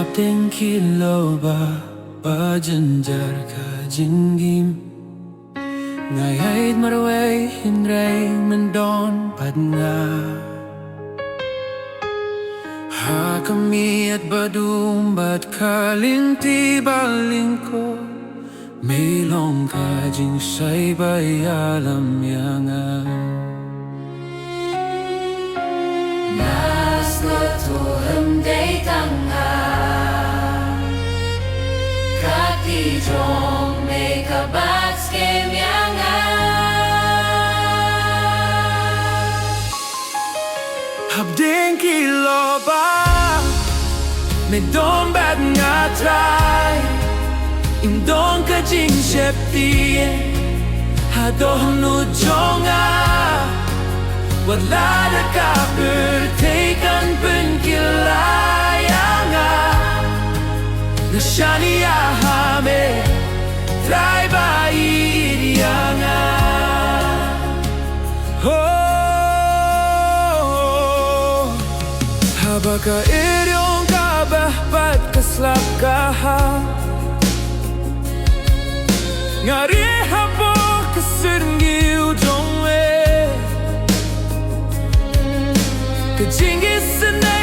Hapdeng kilo ba Bajanjar ka jinggim Ngaya'y maraway Hinray mendon padnga Ha kami at badumbat kalinti balingko Milong ka jing siya'y bayalam yangan Nas ko to hemday tangha Kati jong may kabats kem yanga Hapdeng kilo ba Medon bad nga trai Indon ka jing shepti Hadoh nu jonga Wala na ka bertekan penkilayanga Nasyaniya hame Trai ba idiyanga Oh Habaka iryong kabahpat kaslakaha Ngari hapo kasirngi ujongwe Kajingis na